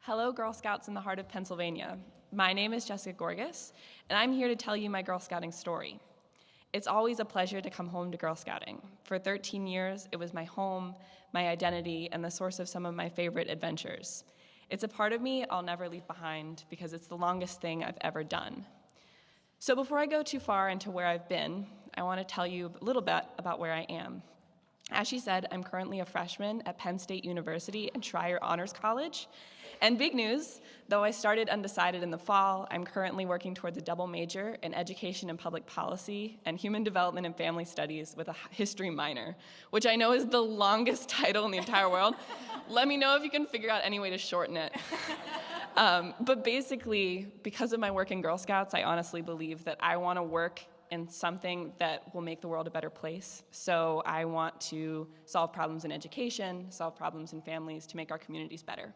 Hello, Girl Scouts in the heart of Pennsylvania. My name is Jessica Gorgas, and I'm here to tell you my Girl Scouting story. It's always a pleasure to come home to Girl Scouting. For 13 years, it was my home, my identity, and the source of some of my favorite adventures. It's a part of me I'll never leave behind because it's the longest thing I've ever done. So before I go too far into where I've been, I want to tell you a little bit about where I am. As she said, I'm currently a freshman at Penn State University and Schreier Honors College. And big news, though I started undecided in the fall, I'm currently working towards a double major in education and public policy and human development and family studies with a history minor, which I know is the longest title in the entire world. Let me know if you can figure out any way to shorten it. But basically, because of my work in Girl Scouts, I honestly believe that I want to work in something that will make the world a better place. So I want to solve problems in education, solve problems in families to make our communities better.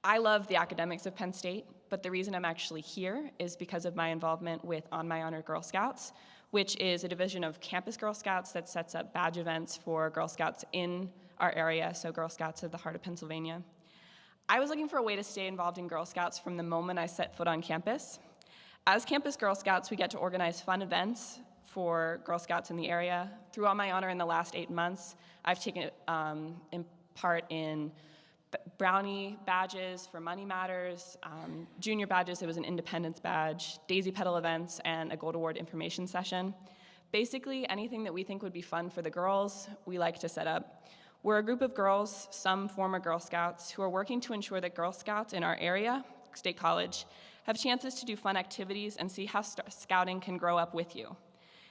I love the academics of Penn State, but the reason I'm actually here is because of my involvement with On My Honor Girl Scouts, which is a division of campus Girl Scouts that sets up badge events for Girl Scouts in our area, so Girl Scouts at the heart of Pennsylvania. I was looking for a way to stay involved in Girl Scouts from the moment I set foot on campus. As campus Girl Scouts, we get to organize fun events for Girl Scouts in the area. Through On My Honor in the last 8 months, I've taken part in brownie badges for Money Matters, junior badges, it was an independence badge, daisy pedal events, and a gold award information session. Basically, anything that we think would be fun for the girls, we like to set up. We're a group of girls, some former Girl Scouts, who are working to ensure that Girl Scouts in our area, State College, have chances to do fun activities and see how scouting can grow up with you.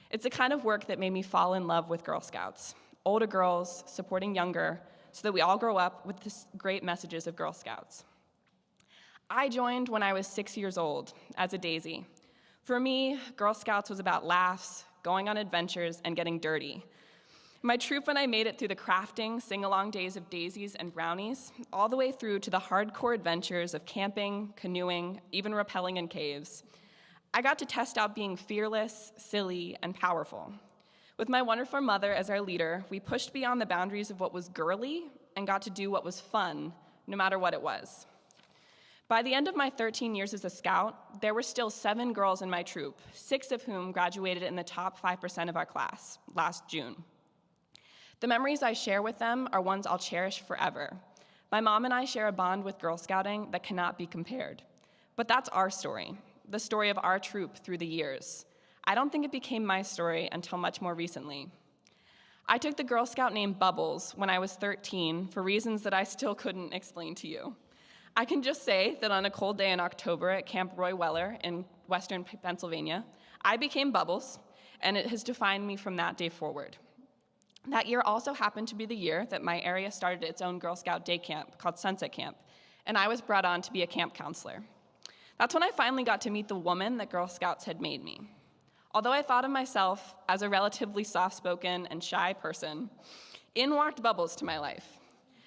It's the kind of work that made me fall in love with Girl Scouts. Older girls supporting younger, so that we all grow up with the great messages of Girl Scouts. I joined when I was 6 years old as a daisy. For me, Girl Scouts was about laughs, going on adventures, and getting dirty. My troop and I made it through the crafting, sing-along days of daisies and brownies, all the way through to the hardcore adventures of camping, canoeing, even rappelling in caves. I got to test out being fearless, silly, and powerful. With my wonderful mother as our leader, we pushed beyond the boundaries of what was girly and got to do what was fun, no matter what it was. By the end of my 13 years as a scout, there were still 7 girls in my troop, 6 of whom graduated in the top 5% of our class last June. The memories I share with them are ones I'll cherish forever. My mom and I share a bond with Girl Scouting that cannot be compared. But that's our story, the story of our troop through the years. I don't think it became my story until much more recently. I took the Girl Scout name Bubbles when I was 13 for reasons that I still couldn't explain to you. I can just say that on a cold day in October at Camp Roy Weller in western Pennsylvania, I became Bubbles, and it has defined me from that day forward. That year also happened to be the year that my area started its own Girl Scout day camp called Sunset Camp, and I was brought on to be a camp counselor. That's when I finally got to meet the woman that Girl Scouts had made me. Although I thought of myself as a relatively soft-spoken and shy person, in walked Bubbles to my life.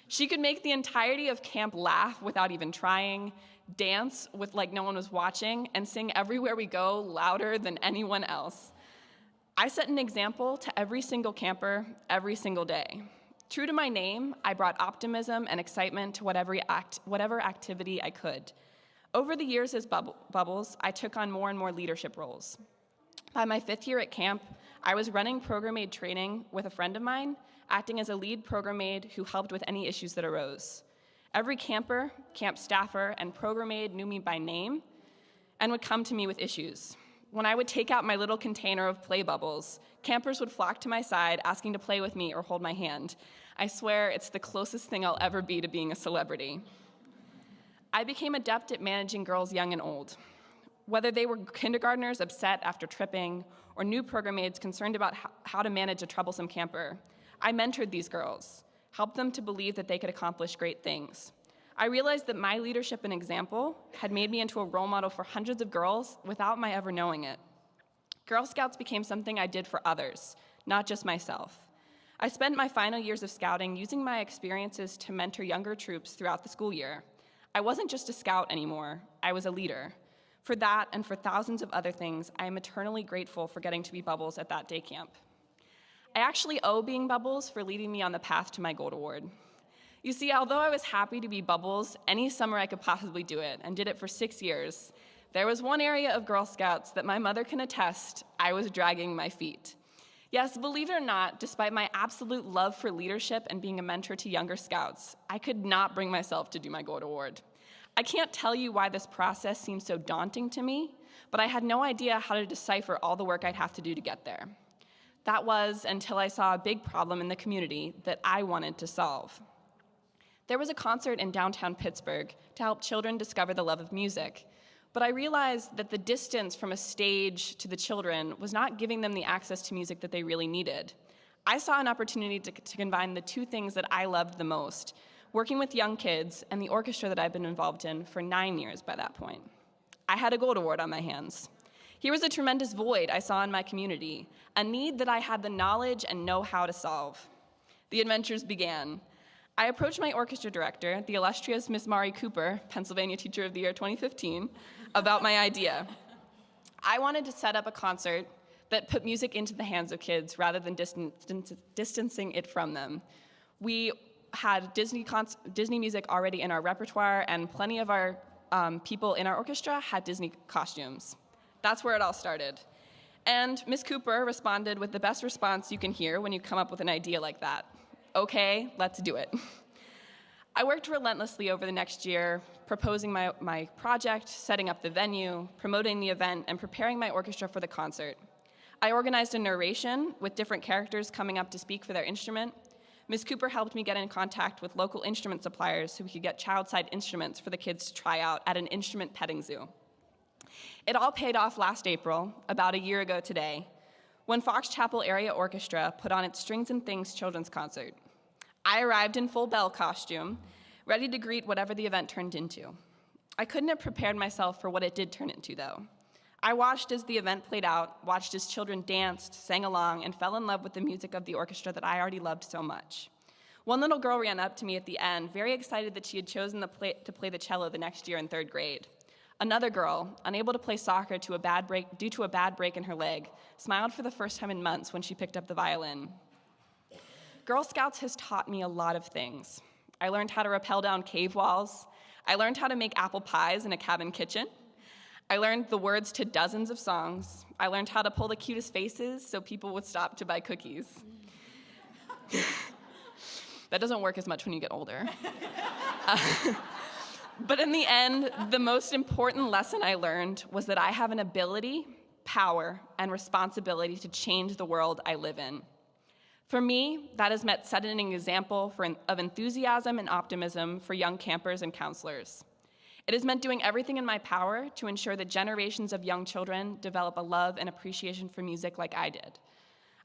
She could make the entirety of camp laugh without even trying, dance with like no one was watching, and sing everywhere we go louder than anyone else. I set an example to every single camper, every single day. True to my name, I brought optimism and excitement to whatever activity I could. Over the years as Bubbles, I took on more and more leadership roles. By my 5th year at camp, I was running program aide training with a friend of mine, acting as a lead program aide who helped with any issues that arose. Every camper, camp staffer, and program aide knew me by name and would come to me with issues. When I would take out my little container of play bubbles, campers would flock to my side asking to play with me or hold my hand. I swear it's the closest thing I'll ever be to being a celebrity. I became adept at managing girls young and old. Whether they were kindergartners upset after tripping or new program aides concerned about how to manage a troublesome camper, I mentored these girls, helped them to believe that they could accomplish great things. I realized that my leadership and example had made me into a role model for hundreds of girls without my ever knowing it. Girl Scouts became something I did for others, not just myself. I spent my final years of scouting using my experiences to mentor younger troops throughout the school year. I wasn't just a scout anymore, I was a leader. For that and for thousands of other things, I am eternally grateful for getting to be Bubbles at that day camp. I actually owe being Bubbles for leading me on the path to my Gold Award. You see, although I was happy to be Bubbles any summer I could possibly do it, and did it for 6 years, there was one area of Girl Scouts that my mother can attest I was dragging my feet. Yes, believe it or not, despite my absolute love for leadership and being a mentor to younger Scouts, I could not bring myself to do my Gold Award. I can't tell you why this process seemed so daunting to me, but I had no idea how to decipher all the work I'd have to do to get there. That was until I saw a big problem in the community that I wanted to solve. There was a concert in downtown Pittsburgh to help children discover the love of music, but I realized that the distance from a stage to the children was not giving them the access to music that they really needed. I saw an opportunity to combine the two things that I loved the most, working with young kids and the orchestra that I've been involved in for 9 years by that point. I had a Gold Award on my hands. Here was a tremendous void I saw in my community, a need that I had the knowledge and know-how to solve. The adventures began. I approached my orchestra director, the illustrious Miss Mari Cooper, Pennsylvania Teacher of the Year 2015, about my idea. I wanted to set up a concert that put music into the hands of kids rather than distancing it from them. We had Disney music already in our repertoire, and plenty of our people in our orchestra had Disney costumes. That's where it all started. And Miss Cooper responded with the best response you can hear when you come up with an idea like that. Okay, let's do it. I worked relentlessly over the next year, proposing my project, setting up the venue, promoting the event, and preparing my orchestra for the concert. I organized a narration with different characters coming up to speak for their instrument. Ms. Cooper helped me get in contact with local instrument suppliers so we could get child-side instruments for the kids to try out at an instrument petting zoo. It all paid off last April, about a year ago today, when Fox Chapel Area Orchestra put on its Strings and Things children's concert. I arrived in full bell costume, ready to greet whatever the event turned into. I couldn't have prepared myself for what it did turn into, though. I watched as the event played out, watched as children danced, sang along, and fell in love with the music of the orchestra that I already loved so much. One little girl ran up to me at the end, very excited that she had chosen to play the cello the next year in 3rd grade. Another girl, unable to play soccer due to a bad break in her leg, smiled for the first time in months when she picked up the violin. Girl Scouts has taught me a lot of things. I learned how to rappel down cave walls. I learned how to make apple pies in a cabin kitchen. I learned the words to dozens of songs. I learned how to pull the cutest faces so people would stop to buy cookies. That doesn't work as much when you get older. But in the end, the most important lesson I learned was that I have an ability, power, and responsibility to change the world I live in. For me, that has meant setting an example of enthusiasm and optimism for young campers and counselors. It has meant doing everything in my power to ensure that generations of young children develop a love and appreciation for music like I did.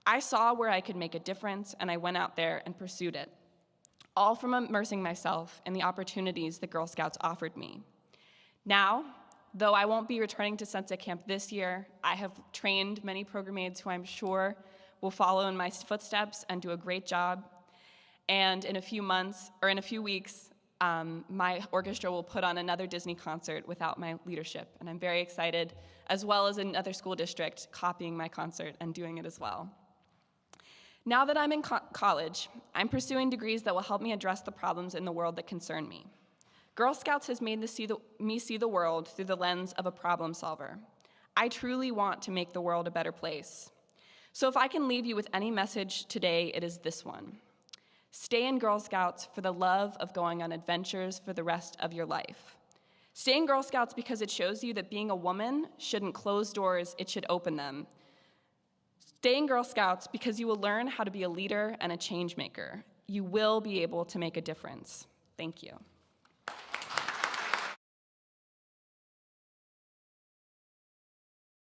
I saw where I could make a difference, and I went out there and pursued it, all from immersing myself in the opportunities that Girl Scouts offered me. Now, though I won't be returning to Sunset Camp this year, I have trained many program aides who I'm sure will follow in my footsteps and do a great job. And in a few weeks, my orchestra will put on another Disney concert without my leadership. And I'm very excited, as well as another school district copying my concert and doing it as well. Now that I'm in college, I'm pursuing degrees that will help me address the problems in the world that concern me. Girl Scouts has made me see the world through the lens of a problem solver. I truly want to make the world a better place. So if I can leave you with any message today, it is this one. Stay in Girl Scouts for the love of going on adventures for the rest of your life. Stay in Girl Scouts because it shows you that being a woman shouldn't close doors, it should open them. Stay in Girl Scouts because you will learn how to be a leader and a change maker. You will be able to make a difference. Thank you.